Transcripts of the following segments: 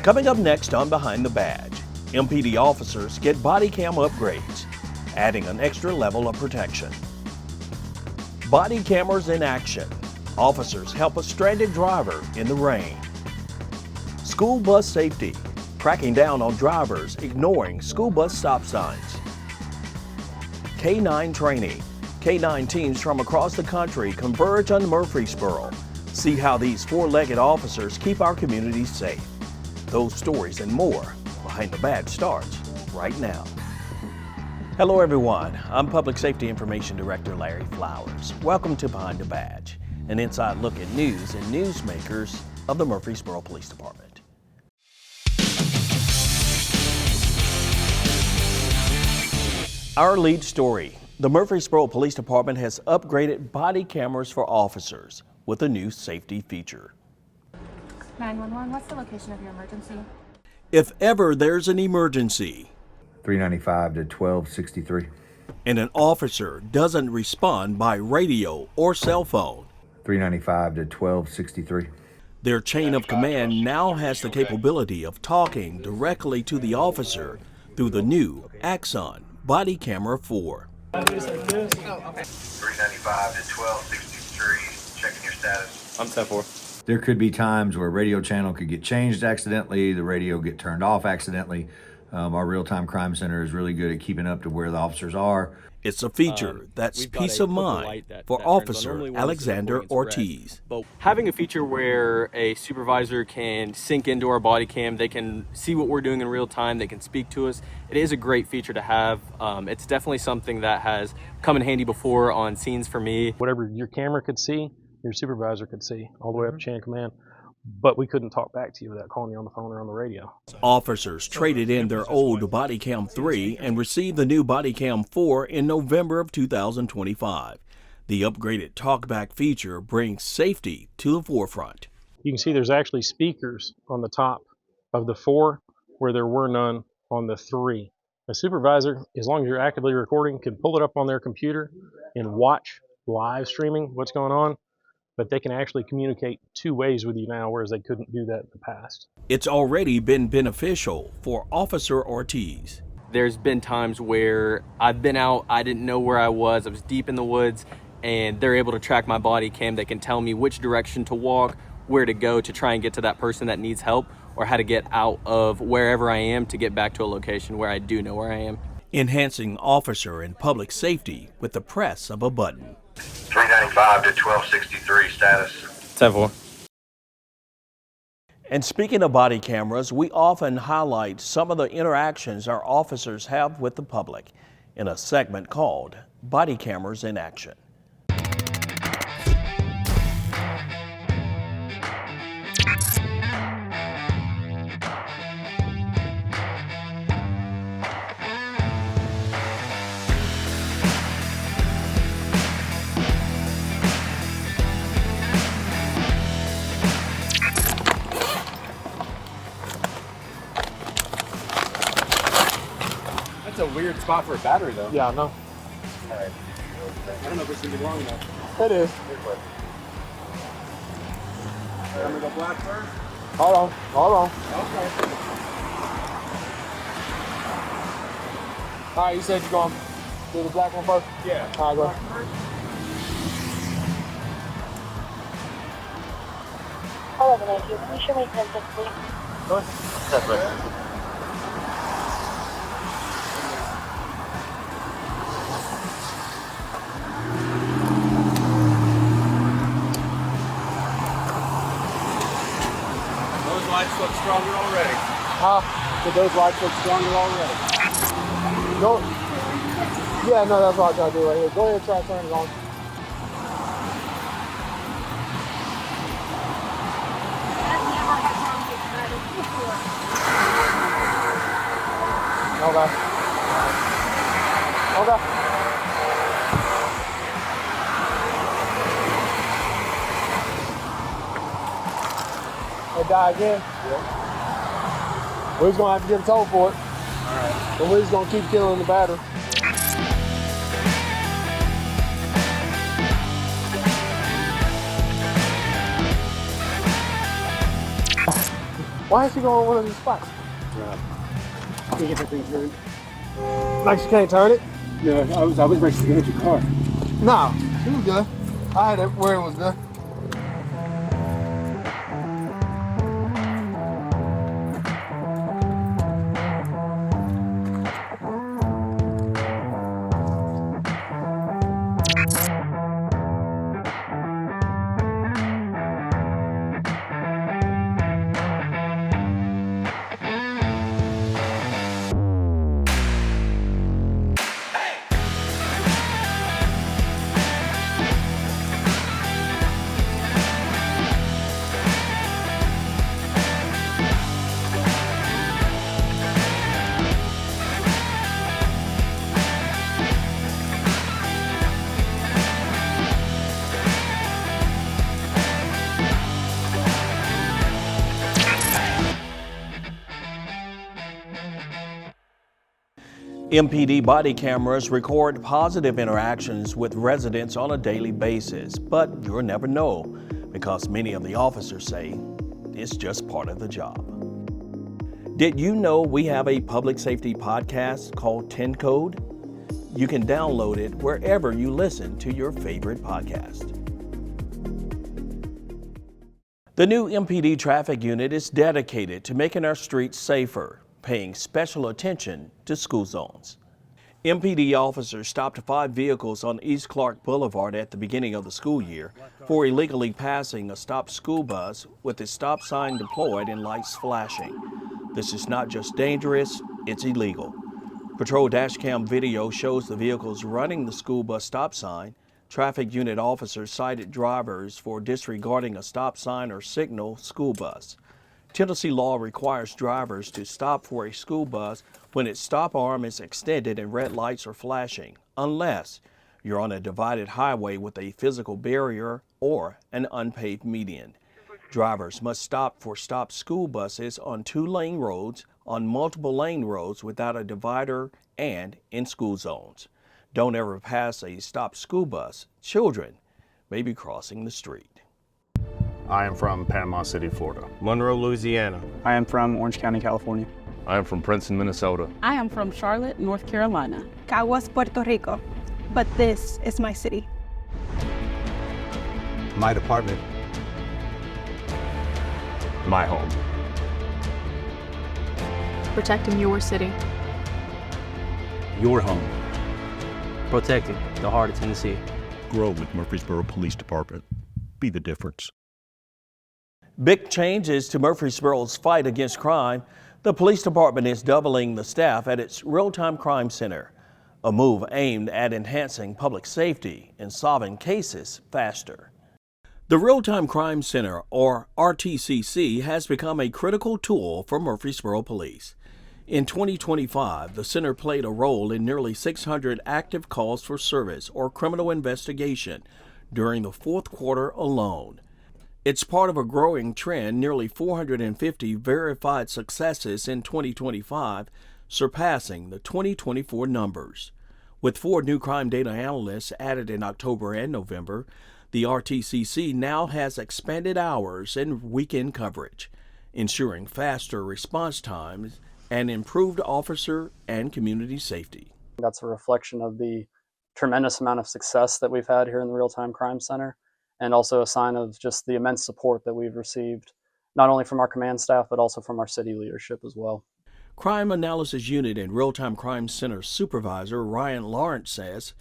Coming up next on Behind the Badge, MPD officers get body cam upgrades, adding an extra level of protection. Body cameras in action. Officers help a stranded driver in the rain. School bus safety, cracking down on drivers ignoring school bus stop signs. K-9 training. K-9 teams from across the country converge on Murfreesboro. See how these four-legged officers keep our communities safe. Those stories and more Behind the Badge starts right now. Hello everyone, I'm Public Safety Information Director Larry Flowers. Welcome to Behind the Badge, an inside look at news and newsmakers of the Murfreesboro Police Department. Our lead story, the Murfreesboro Police Department has upgraded body cameras for officers with a new safety feature. 911, what's the location of your emergency? If ever there's an emergency, 395 to 1263. and an officer doesn't respond by radio or cell phone, 395 to 1263. their chain of command now has the capability of talking directly to the officer through the new Axon Body Camera 4. 395 to 1263. Checking your status. I'm 10-4. There could be times where a radio channel could get changed accidentally, the radio get turned off accidentally. Our real-time crime center is really good at keeping up to where the officers are. It's a feature that's We've got peace a of purple mind light that for turns on Officer normally when Alexander it's red. Ortiz. But having a feature where a supervisor can sync into our body cam, they can see what we're doing in real time, they can speak to us. It is a great feature to have. It's definitely something that has come in handy before on scenes for me. Whatever your camera could see, your supervisor could see all the way up chain of command. But we couldn't talk back to you without calling you on the phone or on the radio. Officers traded in their old Body Cam 3 and received the new Body Cam 4 in November of 2025. The upgraded talkback feature brings safety to the forefront. You can see there's actually speakers on the top of the 4 where there were none on the 3. A supervisor, as long as you're actively recording, can pull it up on their computer and watch live streaming what's going on. But they can actually communicate two ways with you now, whereas they couldn't do that in the past. It's already been beneficial for Officer Ortiz. There's been times where I've been out, I didn't know where I was deep in the woods, and they're able to track my body cam. They can tell me which direction to walk, where to go to try and get to that person that needs help, or how to get out of wherever I am to get back to a location where I do know where I am. Enhancing officer and public safety with the press of a button. 395 to 1263 status. 10-4. And speaking of body cameras, we often highlight some of the interactions our officers have with the public in a segment called Body Cameras in Action. That's a weird spot for a battery though. Yeah, I know. I don't know if it's gonna be long enough. It is. I'm gonna go black first. Hold on. Okay. All right, you said you're going to do the black one first? Yeah. All right, go. Hold on, can you show me 10, please? Go ahead. Those lights look stronger already. Did those lights look stronger already? Go. Yeah, no, that's what I try to do right here. Go ahead and try to turn it on. Okay. It die again? Yeah. We're just gonna have to get a toll for it. Alright. But we're just gonna keep killing the battery. Why is she going on one of these spots? Can you get that thing turned? Like she can't turn it? Yeah, I was ready to get your car. No, she was good. I had it where it was good. MPD body cameras record positive interactions with residents on a daily basis, but you'll never know because many of the officers say it's just part of the job. Did you know we have a public safety podcast called 10 Code? You can download it wherever you listen to your favorite podcast. The new MPD traffic unit is dedicated to making our streets safer, paying special attention to school zones. MPD officers stopped 5 vehicles on East Clark Boulevard at the beginning of the school year for illegally passing a stopped school bus with its stop sign deployed and lights flashing. This is not just dangerous, it's illegal. Patrol dashcam video shows the vehicles running the school bus stop sign. Traffic unit officers cited drivers for disregarding a stop sign or signal school bus. Tennessee law requires drivers to stop for a school bus when its stop arm is extended and red lights are flashing, unless you're on a divided highway with a physical barrier or an unpaved median. Drivers must stop for stopped school buses on 2-lane roads, on multiple lane roads without a divider, and in school zones. Don't ever pass a stopped school bus. Children may be crossing the street. I am from Panama City, Florida. Monroe, Louisiana. I am from Orange County, California. I am from Princeton, Minnesota. I am from Charlotte, North Carolina. Caguas, Puerto Rico. But this is my city. My department. My home. Protecting your city. Your home. Protecting the heart of Tennessee. Grow with Murfreesboro Police Department. Be the difference. Big changes to Murfreesboro's fight against crime. The police department is doubling the staff at its real-time crime center, a move aimed at enhancing public safety and solving cases faster. The Real-Time Crime Center, or RTCC, has become a critical tool for Murfreesboro Police. In 2025, the center played a role in nearly 600 active calls for service or criminal investigation during the fourth quarter alone. It's part of a growing trend, nearly 450 verified successes in 2025, surpassing the 2024 numbers. With 4 new crime data analysts added in October and November, the RTCC now has expanded hours and weekend coverage, ensuring faster response times and improved officer and community safety. That's a reflection of the tremendous amount of success that we've had here in the Real-Time Crime Center, and also a sign of just the immense support that we've received, not only from our command staff, but also from our city leadership as well. Crime Analysis Unit and Real-Time Crime Center Supervisor Ryan Lawrence says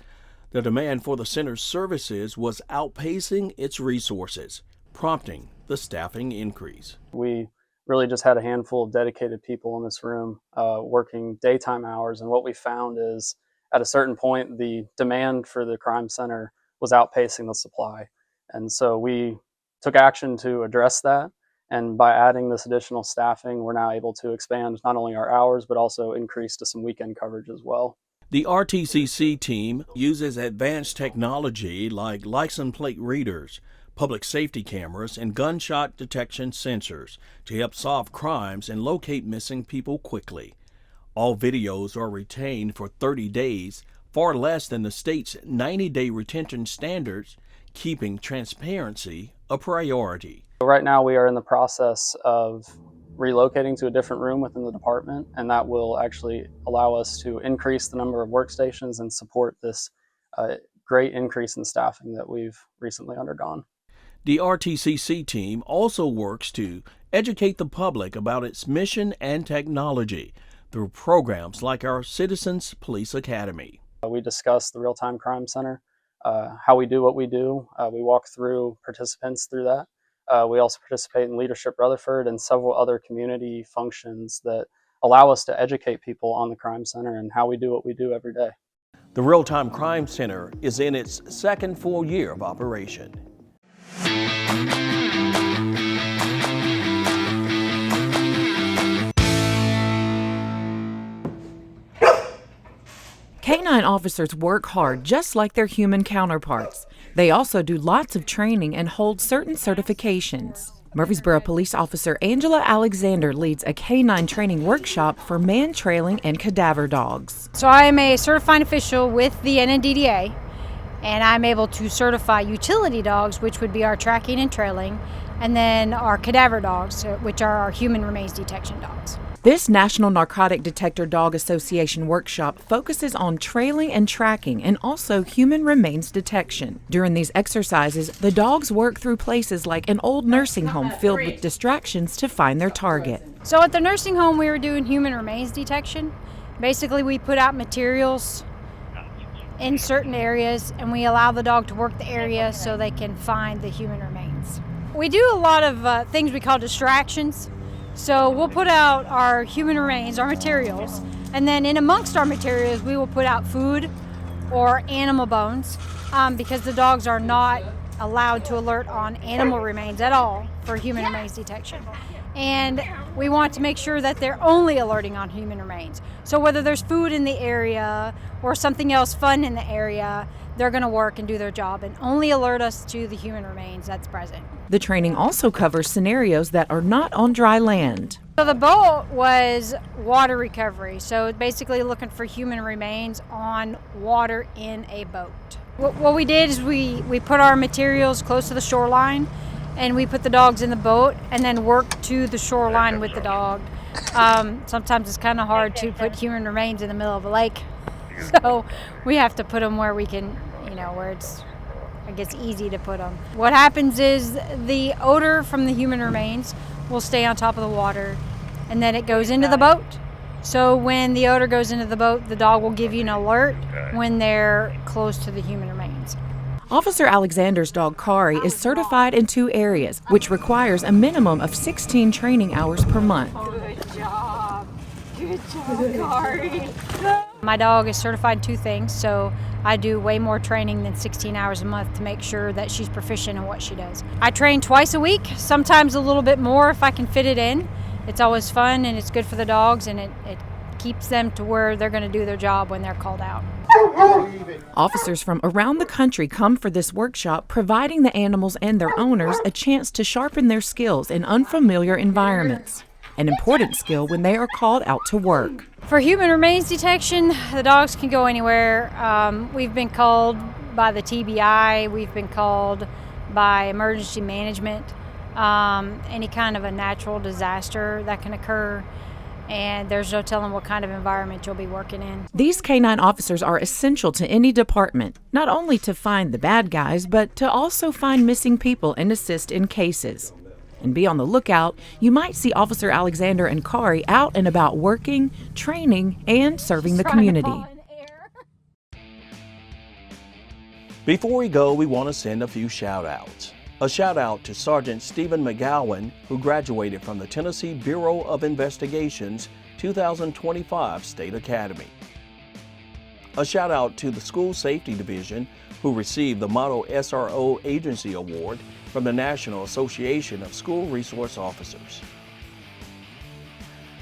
the demand for the center's services was outpacing its resources, prompting the staffing increase. We really just had a handful of dedicated people in this room working daytime hours, and what we found is at a certain point, the demand for the crime center was outpacing the supply. And so we took action to address that. And by adding this additional staffing, we're now able to expand not only our hours, but also increase to some weekend coverage as well. The RTCC team uses advanced technology like license plate readers, public safety cameras, and gunshot detection sensors to help solve crimes and locate missing people quickly. All videos are retained for 30 days, far less than the state's 90-day retention standards, keeping transparency a priority. Right now we are in the process of relocating to a different room within the department, and that will actually allow us to increase the number of workstations and support this great increase in staffing that we've recently undergone. The RTCC team also works to educate the public about its mission and technology through programs like our Citizens Police Academy. We discuss the Real-Time Crime Center, how we do what we do. We walk through participants through that. We also participate in Leadership Rutherford and several other community functions that allow us to educate people on the Crime Center and how we do what we do every day. The Real-Time Crime Center is in its second full year of operation. K-9 officers work hard just like their human counterparts. They also do lots of training and hold certain certifications. Murfreesboro Police Officer Angela Alexander leads a K-9 training workshop for man-trailing and cadaver dogs. So I am a certifying official with the NNDDA, and I'm able to certify utility dogs, which would be our tracking and trailing, and then our cadaver dogs, which are our human remains detection dogs. This National Narcotic Detector Dog Association workshop focuses on trailing and tracking and also human remains detection. During these exercises, the dogs work through places like an old nursing home filled with distractions to find their target. So at the nursing home, we were doing human remains detection. Basically, we put out materials in certain areas and we allow the dog to work the area so they can find the human remains. We do a lot of things we call distractions. So we'll put out our human remains, our materials, and then in amongst our materials we will put out food or animal bones because the dogs are not allowed to alert on animal remains at all for human remains detection. And we want to make sure that they're only alerting on human remains. So whether there's food in the area or something else fun in the area, they're going to work and do their job and only alert us to the human remains that's present. The training also covers scenarios that are not on dry land. So the boat was water recovery, so basically looking for human remains on water in a boat. What we did is we put our materials close to the shoreline and we put the dogs in the boat and then worked to the shoreline with the dog. Sometimes it's kind of hard to put human remains in the middle of a lake, so we have to put them where we can, where it's, I guess, easy to put them. What happens is the odor from the human remains will stay on top of the water and then it goes into the boat. So when the odor goes into the boat, the dog will give you an alert when they're close to the human remains. Officer Alexander's dog, Kari, is certified in 2 areas, which requires a minimum of 16 training hours per month. Good job. Good job, Kari. My dog is certified in 2 things, so I do way more training than 16 hours a month to make sure that she's proficient in what she does. I train twice a week, sometimes a little bit more if I can fit it in. It's always fun and it's good for the dogs and it keeps them to where they're going to do their job when they're called out. Officers from around the country come for this workshop, providing the animals and their owners a chance to sharpen their skills in unfamiliar environments. An important skill when they are called out to work. For human remains detection, the dogs can go anywhere. We've been called by the TBI, we've been called by emergency management, any kind of a natural disaster that can occur, and there's no telling what kind of environment you'll be working in. These K-9 officers are essential to any department, not only to find the bad guys, but to also find missing people and assist in cases. And be on the lookout, you might see Officer Alexander and Kari out and about working, training, and serving the community. Before we go, we want to send a few shout-outs. A shout-out to Sergeant Stephen McGowan, who graduated from the Tennessee Bureau of Investigation's 2025 State Academy. A shout-out to the School Safety Division, who received the Model SRO Agency Award from the National Association of School Resource Officers.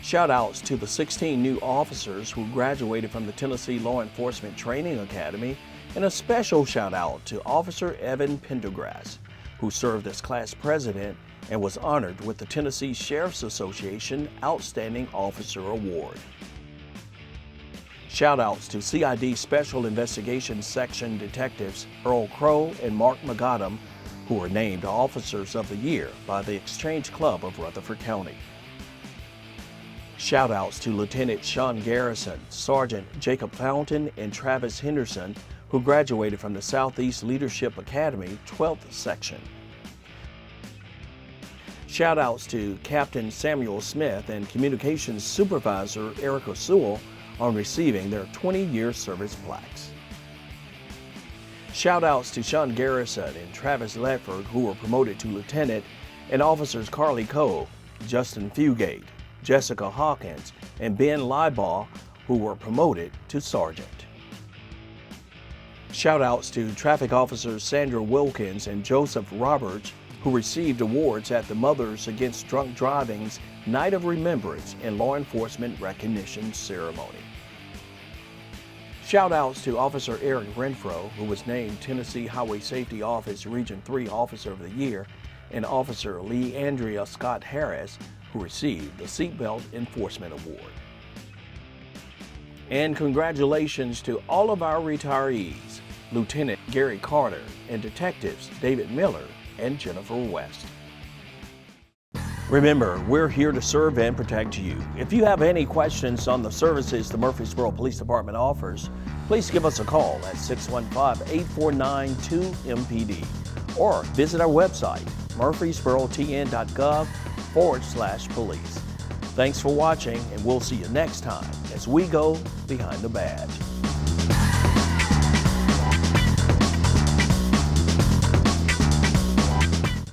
Shout-outs to the 16 new officers who graduated from the Tennessee Law Enforcement Training Academy, and a special shout-out to Officer Evan Pendergrass, who served as class president and was honored with the Tennessee Sheriff's Association Outstanding Officer Award. Shout-outs to CID Special Investigations Section Detectives Earl Crow and Mark McGotham, who were named Officers of the Year by the Exchange Club of Rutherford County. Shout-outs to Lieutenant Sean Garrison, Sergeant Jacob Fountain, and Travis Henderson, who graduated from the Southeast Leadership Academy 12th Section. Shout-outs to Captain Samuel Smith and Communications Supervisor Erica Sewell on receiving their 20-year service plaques. Shout-outs to Sean Garrison and Travis Ledford, who were promoted to lieutenant, and officers Carly Cole, Justin Fugate, Jessica Hawkins, and Ben Libaugh, who were promoted to sergeant. Shout-outs to traffic officers Sandra Wilkins and Joseph Roberts, who received awards at the Mothers Against Drunk Driving's Night of Remembrance and Law Enforcement Recognition Ceremony. Shout-outs to Officer Eric Renfro, who was named Tennessee Highway Safety Office Region 3 Officer of the Year, and Officer Lee Andrea Scott Harris, who received the Seatbelt Enforcement Award. And congratulations to all of our retirees, Lieutenant Gary Carter and Detectives David Miller and Jennifer West. Remember, we're here to serve and protect you. If you have any questions on the services the Murfreesboro Police Department offers, please give us a call at 615-849-2MPD or visit our website, murfreesborotn.gov/police. Thanks for watching, and we'll see you next time as we go behind the badge.